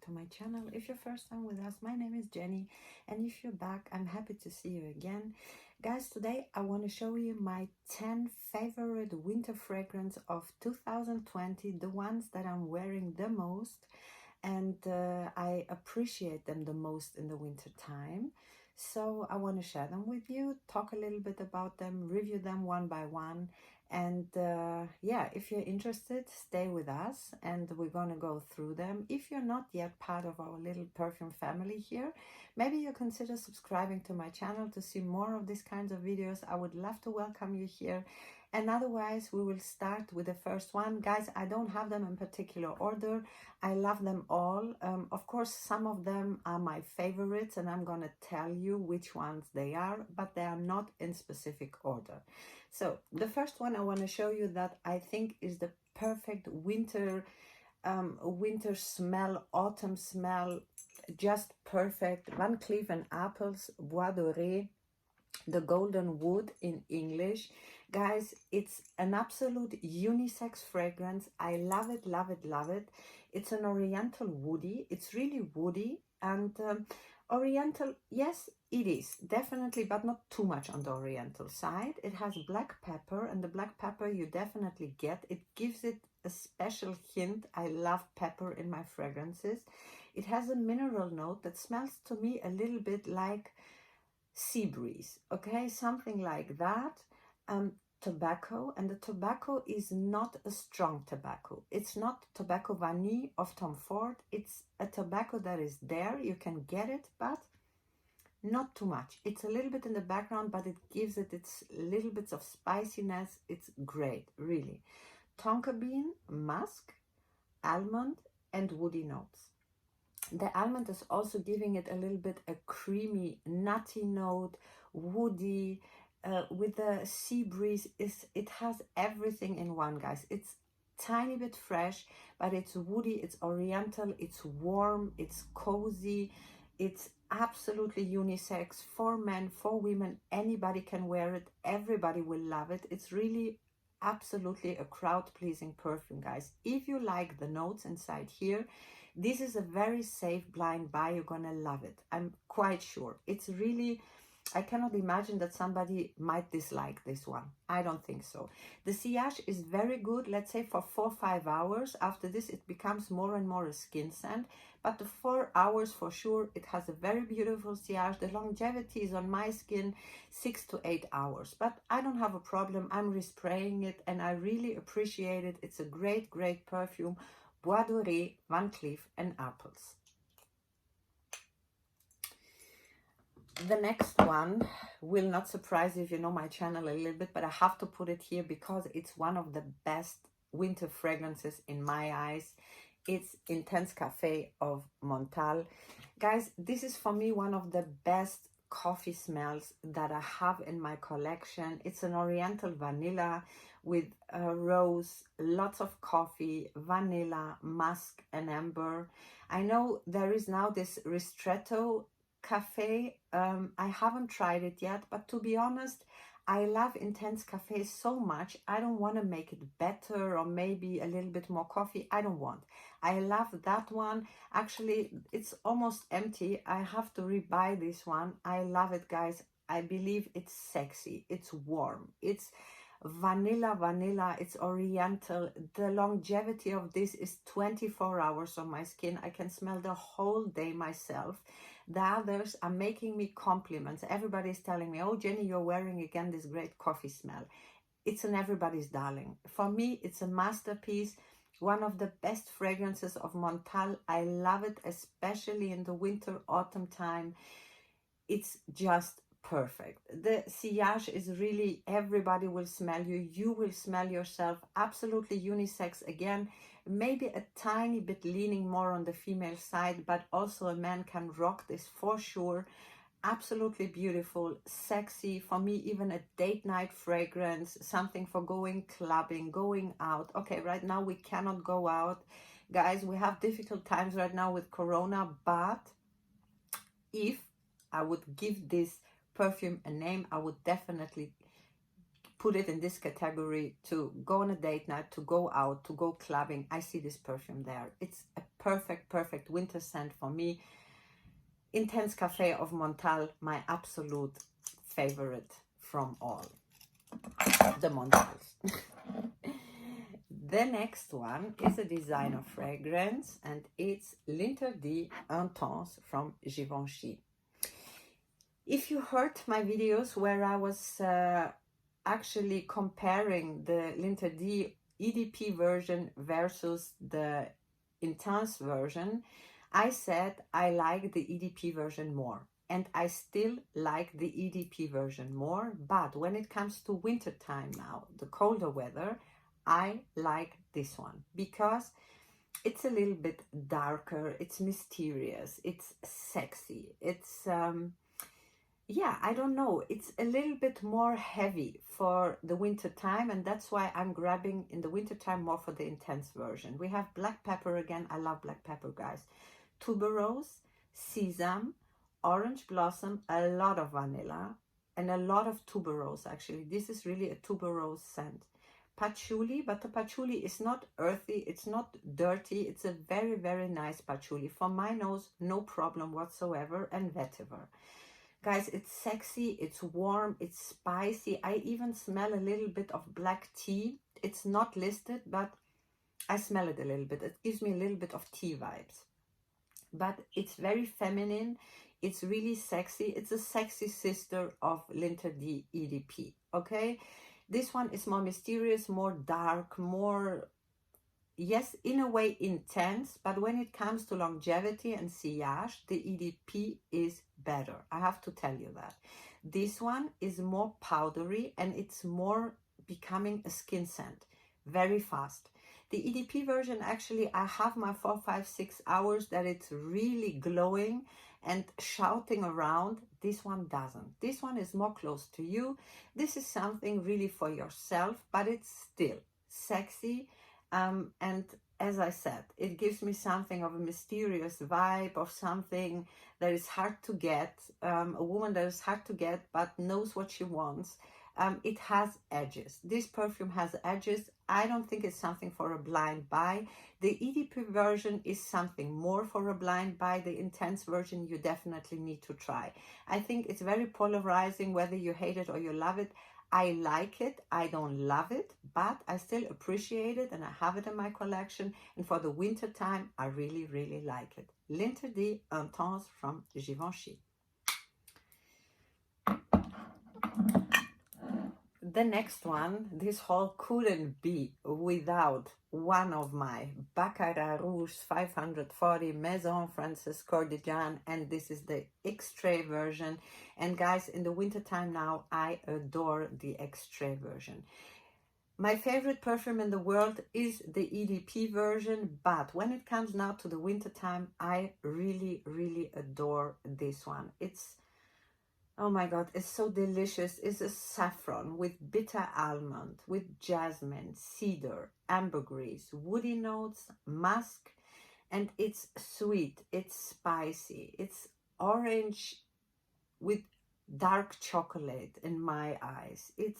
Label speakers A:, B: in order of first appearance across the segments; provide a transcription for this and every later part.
A: to my channel. If you're first time with us, my name is Jenny, and if you're back, I'm happy to see you again. Guys, today I want to show you my 10 favorite winter fragrance of 2020, the ones that I'm wearing the most and I appreciate them the most in the winter time. So I want to share them with you, talk a little bit about them, review them one by one. And yeah, if you're interested, stay with us and we're going to go through them. If you're not yet part of our little perfume family here, maybe you consider subscribing to my channel to see more of these kinds of videos. I would love to welcome you here. And otherwise, we will start with the first one. Guys, I don't have them in particular order. I love them all. Of course, some of them are my favorites, and I'm going to tell you which ones they are, but they are not in specific order. So the first one I want to show you that I think is the perfect winter smell, autumn smell, just perfect. Van Cleef and Arpels, Bois Doré, the golden wood in English. Guys, it's an absolute unisex fragrance. I love it, love it, love it. It's an oriental woody. It's really woody and oriental. Yes, it is definitely, but not too much on the oriental side. It has black pepper, and the black pepper you definitely get. It gives it a special hint. I love pepper in my fragrances. It has a mineral note that smells to me a little bit like sea breeze, okay, something like that. Tobacco, and the tobacco is not a strong tobacco. It's not tobacco vanille of Tom Ford. It's a tobacco that is there, you can get it, but not too much. It's a little bit in the background, but it gives it its little bits of spiciness. It's great, really. Tonka bean, musk, almond, and woody notes. The almond is also giving it a little bit a creamy, nutty note, woody, with the sea breeze. It has everything in one, guys. It's tiny bit fresh, but it's woody, it's oriental, it's warm, it's cozy, it's absolutely unisex for men, for women. Anybody can wear it, everybody will love it. It's really absolutely a crowd-pleasing perfume, guys. If you like the notes inside here, this is a very safe blind buy. You're gonna love it, I'm quite sure. It's really, I cannot imagine that somebody might dislike this one. I don't think so. The sillage is very good, let's say for 4 or 5 hours. After this it becomes more and more a skin scent, but the 4 hours for sure, it has a very beautiful sillage. The longevity is on my skin 6 to 8 hours, but I don't have a problem. I'm respraying it and I really appreciate it. It's a great, great perfume. Bois Doré, Van Cleef and Arpels. The next one will not surprise you if you know my channel a little bit, but I have to put it here because it's one of the best winter fragrances in my eyes. It's Intense Caf of Montale. Guys, this is for me one of the best coffee smells that I have in my collection. It's an oriental vanilla with rose, lots of coffee, vanilla, musk and amber. I know there is now this ristretto cafe. I haven't tried it yet, but to be honest, I love Intense Caf so much. I don't want to make it better or maybe a little bit more coffee. I don't want. I love that one. Actually, it's almost empty. I have to rebuy this one. I love it, guys. I believe it's sexy. It's warm. It's vanilla, it's oriental. The longevity of this is 24 hours on my skin. I can smell the whole day myself. The others are making me compliments. Everybody's telling me, oh Jenny, you're wearing again this great coffee smell. It's an everybody's darling. For me, it's a masterpiece, one of the best fragrances of Montale. I love it, especially in the winter autumn time. It's just perfect. The sillage is really, everybody will smell you. You will smell yourself. Absolutely unisex again. Maybe a tiny bit leaning more on the female side, but also a man can rock this for sure. Absolutely beautiful, sexy. For me, even a date night fragrance, something for going clubbing, going out. Okay, right now we cannot go out. Guys, we have difficult times right now with Corona, but if I would give this perfume a name, I would definitely put it in this category. To go on a date night, to go out, to go clubbing. I see this perfume there. It's a perfect winter scent for me. Intense Cafe of Montale, my absolute favorite from all the Montales. The next one is a designer fragrance, and it's Linda D Intense from Givenchy. If you heard my videos where I was actually comparing the Linda D EDP version versus the Intense version, I said I like the EDP version more, and I still like the EDP version more, but when it comes to winter time now, the colder weather, I like this one because it's a little bit darker, it's mysterious, it's sexy, it's yeah, I don't know, it's a little bit more heavy for the winter time, and that's why I'm grabbing in the winter time more for the Intense version. We have black pepper again. I love black pepper, guys. Tuberose, sesame, orange blossom, a lot of vanilla, and a lot of tuberose. Actually, this is really a tuberose scent. Patchouli, but the patchouli is not earthy, it's not dirty, it's a very nice patchouli. For my nose, no problem whatsoever, and vetiver. Guys, it's sexy, it's warm, it's spicy. I even smell a little bit of black tea. It's not listed, but I smell it a little bit. It gives me a little bit of tea vibes. But it's very feminine. It's really sexy. It's a sexy sister of Linda D EDP, okay? This one is more mysterious, more dark, more, yes, in a way intense, but when it comes to longevity and sillage, the EDP is better. I have to tell you that. This one is more powdery and it's more becoming a skin scent very fast. The EDP version, actually, I have my 4, 5, 6 hours that it's really glowing and shouting around. This one doesn't. This one is more close to you. This is something really for yourself, but it's still sexy. And as I said, it gives me something of a mysterious vibe, of something that is hard to get, a woman that is hard to get but knows what she wants. It has edges. This perfume has edges. I don't think it's something for a blind buy. The EDP version is something more for a blind buy. The Intense version you definitely need to try. I think it's very polarizing whether you hate it or you love it. I like it, I don't love it, but I still appreciate it and I have it in my collection. And for the winter time, I really like it. Linda D Intense from Givenchy. The next one, this haul couldn't be without one of my Baccarat Rouge 540 Maison Francis Kurkdjian, and this is the Extrait version. And guys, in the winter time now, I adore the Extrait version. My favorite perfume in the world is the EDP version, but when it comes now to the winter time, I really adore this one. It's, oh my God, it's so delicious. It's a saffron with bitter almond, with jasmine, cedar, ambergris, woody notes, musk, and it's sweet, it's spicy, it's orange with dark chocolate in my eyes. It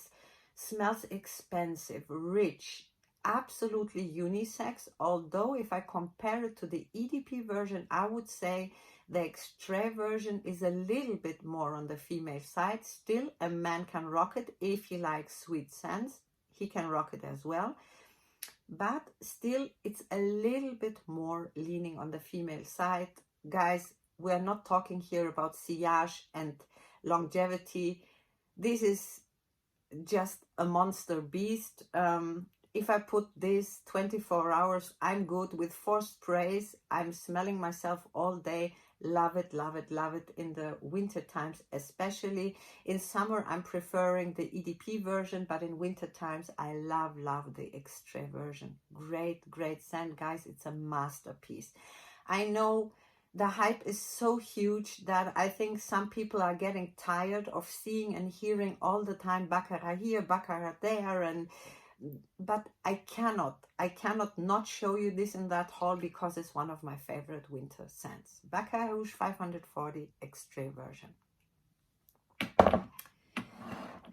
A: smells expensive, rich, absolutely unisex, although if I compare it to the EDP version, I would say the Extrait version is a little bit more on the female side. Still, a man can rock it if he likes sweet scents. He can rock it as well. But still, it's a little bit more leaning on the female side. Guys, we're not talking here about sillage and longevity. This is just a monster beast. If I put this 24 hours, I'm good. With 4 sprays, I'm smelling myself all day. Love it in the winter times, especially. In summer, I'm preferring the EDP version, but in winter times, I love the Extrait version. Great scent, guys. It's a masterpiece. I know the hype is so huge that I think some people are getting tired of seeing and hearing all the time Baccarat here, Baccarat there, but I cannot not show you this in that haul because it's one of my favorite winter scents. BAKAR Rouge 540 Extrait version.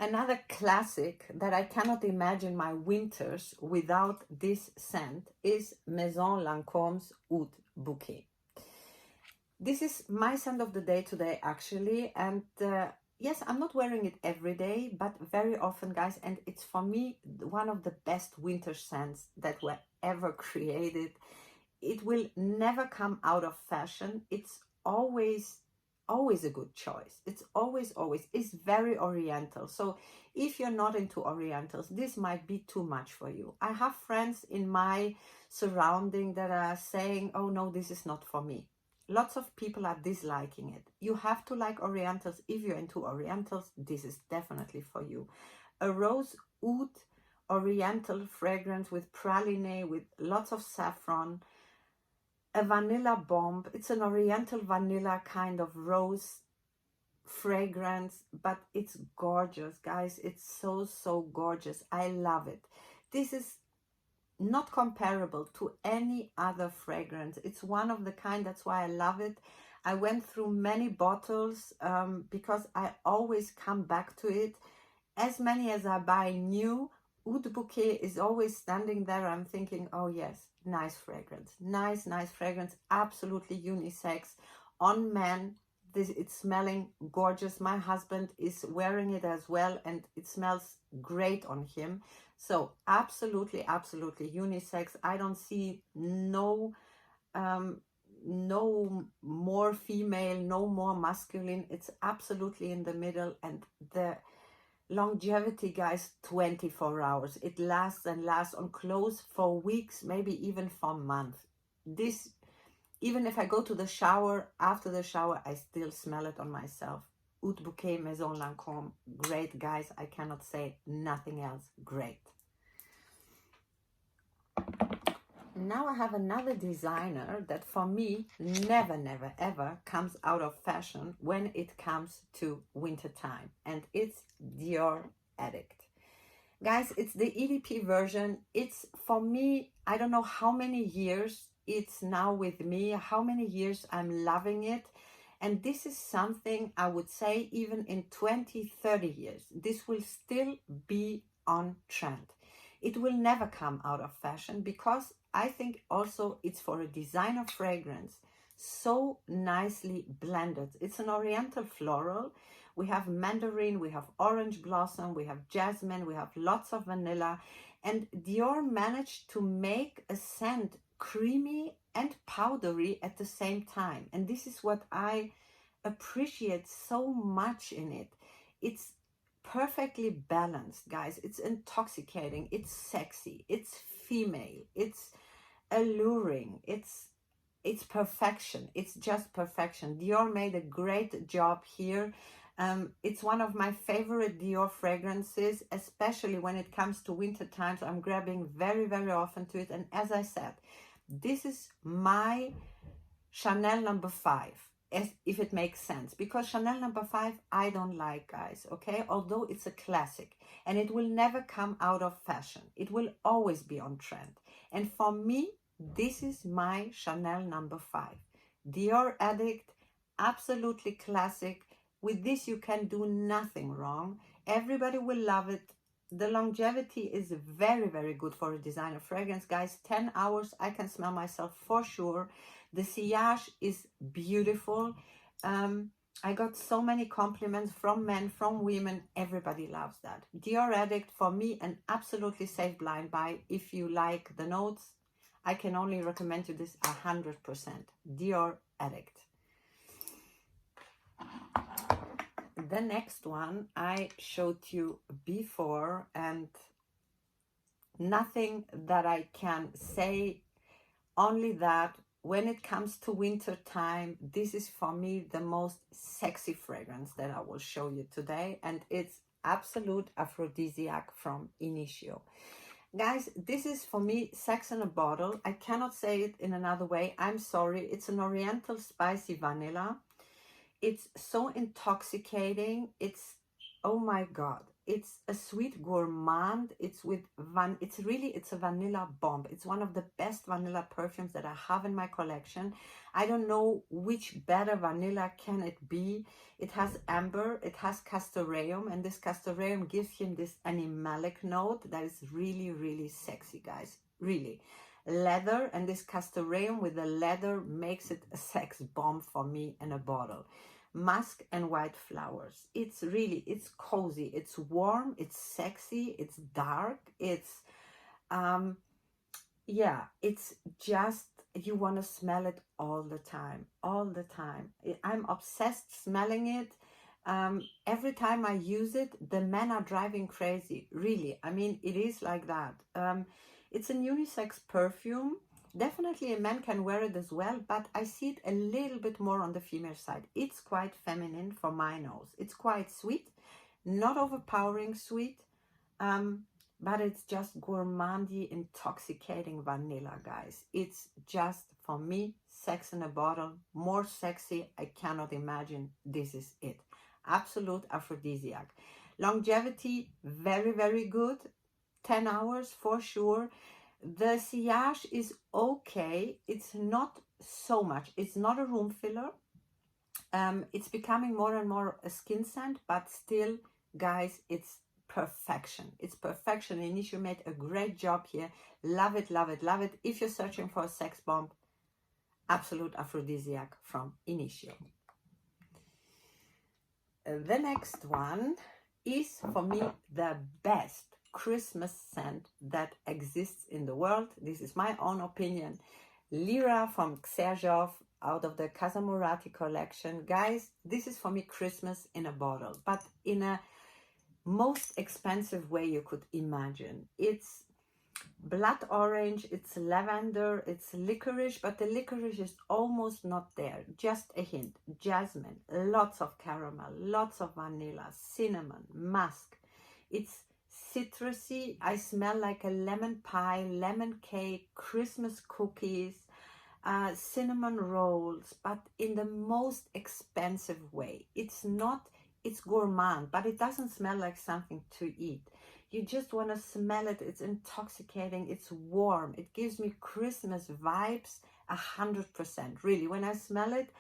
A: Another classic that I cannot imagine my winters without this scent is Maison Lancome's Oud Bouquet. This is my scent of the day today, actually, and yes, I'm not wearing it every day, but very often, guys, and it's for me one of the best winter scents that were ever created. It will never come out of fashion. It's always a good choice. It's always, it's very oriental. So if you're not into orientals, this might be too much for you. I have friends in my surrounding that are saying, oh no, this is not for me. Lots of people are disliking it. You have to like orientals. If you're into orientals, this is definitely for you. A rose oud oriental fragrance with praline, with lots of saffron, a vanilla bomb. It's an oriental vanilla kind of rose fragrance, but it's gorgeous, guys. It's so gorgeous. I love it. This is not comparable to any other fragrance. It's one of the kind, that's why I love it. I went through many bottles because I always come back to it. As many as I buy new, Oud Bouquet is always standing there. I'm thinking, oh yes, nice fragrance, nice fragrance, absolutely unisex on men. It's smelling gorgeous. My husband is wearing it as well, and it smells great on him. So absolutely unisex. I don't see no more female, no more masculine. It's absolutely in the middle, and the longevity, guys, 24 hours. It lasts and lasts on clothes for weeks, maybe even for months. This, even if I go to the shower, after the shower, I still smell it on myself. Oud Bouquet Maison Lancome, great, guys. I cannot say nothing else. Great. Now I have another designer that for me never ever comes out of fashion when it comes to winter time, and it's Dior Addict. Guys, it's the EDP version. It's, for me, I don't know how many years it's now with me, how many years I'm loving it. And this is something I would say even in 20-30 years, this will still be on trend. It will never come out of fashion, because I think also it's for a designer fragrance, so nicely blended. It's an oriental floral. We have mandarin, we have orange blossom, we have jasmine, we have lots of vanilla. And Dior managed to make a scent creamy and powdery at the same time. And this is what I appreciate so much in it. It's perfectly balanced, guys. It's intoxicating, it's sexy, it's female, it's alluring, it's perfection. It's just perfection. Dior made a great job here. It's one of my favorite Dior fragrances, especially when it comes to winter times. I'm grabbing very often to it. And as I said, this is my Chanel number 5, as if it makes sense, because Chanel number 5 I don't like, guys, okay? Although it's a classic, and it will never come out of fashion. It will always be on trend. And for me, this is my Chanel number 5. Dior Addict, absolutely classic. With this, you can do nothing wrong. Everybody will love it. The longevity is very good for a designer fragrance, guys. 10 hours, I can smell myself for sure. The sillage is beautiful. I got so many compliments from men, from women. Everybody loves that. Dior Addict, for me, an absolutely safe blind buy. If you like the notes, I can only recommend you this 100%. Dior Addict. The next one I showed you before, and nothing that I can say, only that when it comes to winter time, this is for me the most sexy fragrance that I will show you today, and it's Absolute Aphrodisiac from Initio. Guys, this is for me sex in a bottle. I cannot say it in another way. I'm sorry. It's an oriental spicy vanilla. It's so intoxicating. It's, oh my God, It's a sweet gourmand. It's with it's a vanilla bomb. It's one of the best vanilla perfumes that I have in my collection. I don't know which better vanilla can it be. It has amber, it has castoreum, and this castoreum gives him this animalic note that is really, really sexy, guys. Really. Leather, and this castoreum with the leather makes it a sex bomb for me in a bottle. Musk and white flowers. It's cozy, it's warm, it's sexy, it's dark, it's yeah, it's just, you want to smell it all the time, all the time. I'm obsessed smelling it. Every time I use it, the men are driving crazy, really. I mean, it is like that. It's a unisex perfume. Definitely a man can wear it as well, but I see it a little bit more on the female side. It's quite feminine for my nose. It's quite sweet, not overpowering sweet, but it's just gourmandy, intoxicating vanilla, guys. It's just, for me, sex in a bottle. More sexy, I cannot imagine. This is it. Absolute aphrodisiac. Longevity, very, very good. 10 hours for sure. The sillage is okay. It's not so much. It's not a room filler. It's becoming more and more a skin scent, but still, guys, it's perfection. It's perfection. Initio made a great job here. Love it, love it, love it. If you're searching for a sex bomb, absolute aphrodisiac from Initio. The next one is, for me, the best Christmas scent that exists in the world. This is my own opinion. Lira from Xerjoff, out of the Casamorati collection. Guys, this is for me Christmas in a bottle, but in a most expensive way you could imagine. It's blood orange, it's lavender, it's licorice, but the licorice is almost not there. Just a hint. Jasmine, lots of caramel, lots of vanilla, cinnamon, musk. It's citrusy. I smell like a lemon pie, lemon cake, Christmas cookies, cinnamon rolls, but in the most expensive way. It's gourmand, but it doesn't smell like something to eat. You just want to smell it. It's intoxicating. It's warm. It gives me Christmas vibes 100%. Really, when I smell it,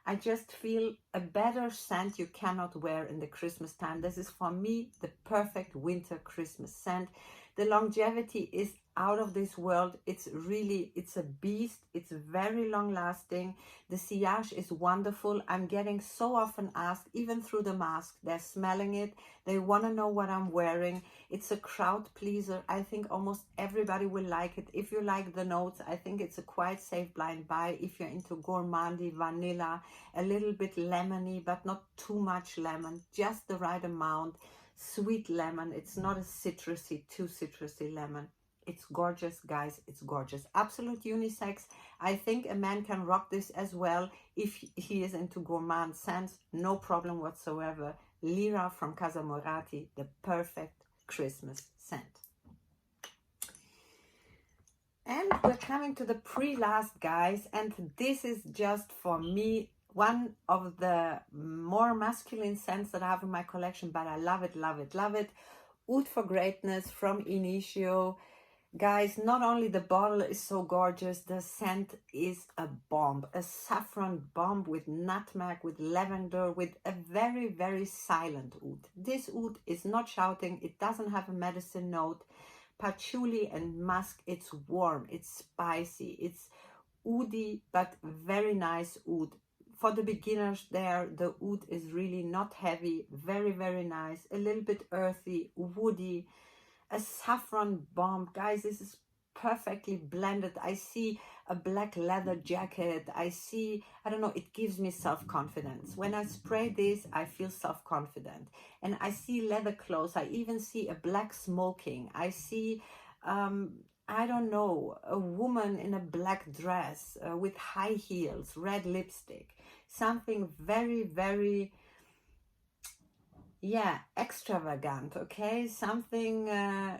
A: I just feel a better scent you cannot wear in the Christmas time. This is, for me, the perfect winter Christmas scent. The longevity is out of this world. It's a beast. It's very long lasting. The sillage is wonderful. I'm getting so often asked, even through the mask, they're smelling it. They want to know what I'm wearing. It's a crowd pleaser. I think almost everybody will like it. If you like the notes, I think it's a quite safe blind buy. If you're into gourmandy, vanilla, a little bit lemony, but not too much lemon, just the right amount. Sweet lemon. It's not a too citrusy lemon. It's gorgeous, guys. It's gorgeous. Absolute unisex. I think a man can rock this as well if he is into gourmand scents. No problem whatsoever. Lira from Casamorati, the perfect Christmas scent. And we're coming to the pre-last, guys, and this is just, for me, one of the more masculine scents that I have in my collection, but I love it, love it, love it. Oud for Greatness from Initio. Guys, not only the bottle is so gorgeous, the scent is a bomb, a saffron bomb with nutmeg, with lavender, with a very, very silent oud. This oud is not shouting, it doesn't have a medicine note. Patchouli and musk, it's warm, it's spicy, it's oudy, but very nice oud. For the beginners there, the oud is really not heavy, very, very nice, a little bit earthy, woody, a saffron bomb. Guys, this is perfectly blended. I see a black leather jacket. I see, I don't know, it gives me self-confidence. When I spray this, I feel self-confident. And I see leather clothes. I even see a black smoking. I see, I don't know, a woman in a black dress with high heels, red lipstick. Something very, very, yeah, extravagant, okay? Something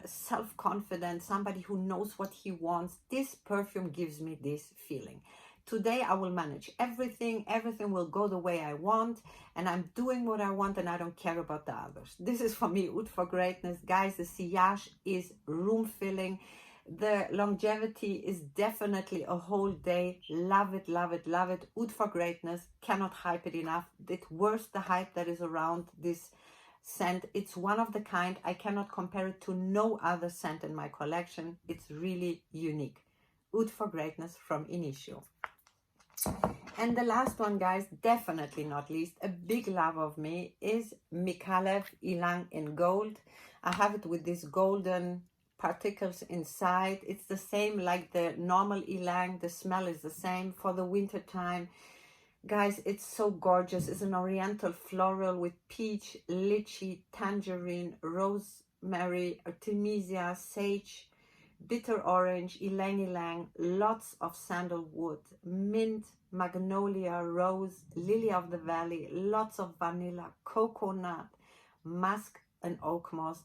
A: self-confident, somebody who knows what he wants. This perfume gives me this feeling. Today I will manage everything. Everything will go the way I want, and I'm doing what I want, and I don't care about the others. This is for me Oud for Greatness. Guys, the sillage is room filling. The longevity is definitely a whole day. Love it, love it, love it. Oud for Greatness. Cannot hype it enough. It's worth the hype that is around this scent. It's one of the kind. I cannot compare it to no other scent in my collection. It's really unique. Oud for Greatness from Initio. And the last one, guys, definitely not least, a big love of me is M.Micallef Ilang in gold. I have it with these golden particles inside. It's the same like the normal Ilang. The smell is the same for the winter time. Guys, it's so gorgeous. It's an oriental floral with peach, lychee, tangerine, rosemary, artemisia, sage, bitter orange, ylang, lots of sandalwood, mint, magnolia, rose, lily of the valley, lots of vanilla, coconut, musk, and oak moss.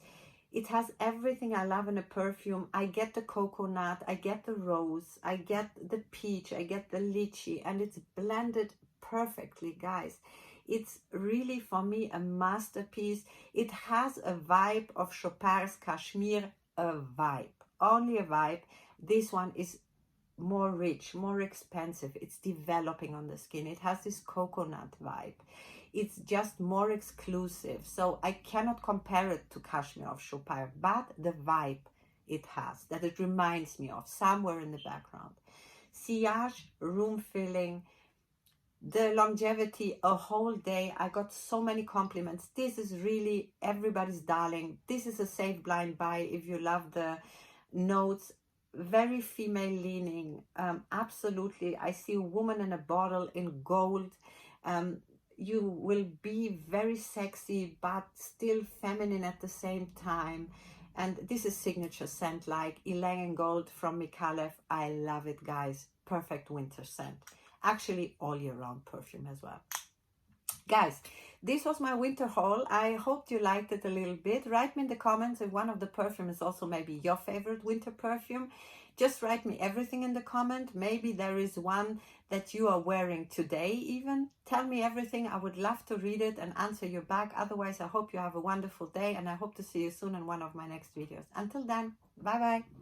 A: It has everything I love in a perfume. I get the coconut, I get the rose, I get the peach, I get the lychee, and it's blended perfectly, guys. It's really, for me, a masterpiece. It has a vibe of Chopard's Cashmere, a vibe. Only a vibe. This one is more rich, more expensive. It's developing on the skin. It has this coconut vibe. It's just more exclusive. So I cannot compare it to Cashmere of Chopard, but the vibe it has, that it reminds me of somewhere in the background. Sillage, room filling, the longevity, a whole day. I got so many compliments. This is really everybody's darling. This is a safe blind buy if you love the notes. Very female leaning. Absolutely. I see a woman in a bottle in gold. You will be very sexy but still feminine at the same time. And this is signature scent like Ylang and Gold from M.Micallef. I love it, guys. Perfect winter scent. Actually, all year round perfume as well. Guys, this was my winter haul. I hope you liked it a little bit. Write me in the comments if one of the perfumes is also maybe your favorite winter perfume. Just write me everything in the comment. Maybe there is one that you are wearing today even. Tell me everything. I would love to read it and answer you back. Otherwise, I hope you have a wonderful day, and I hope to see you soon in one of my next videos. Until then, bye-bye.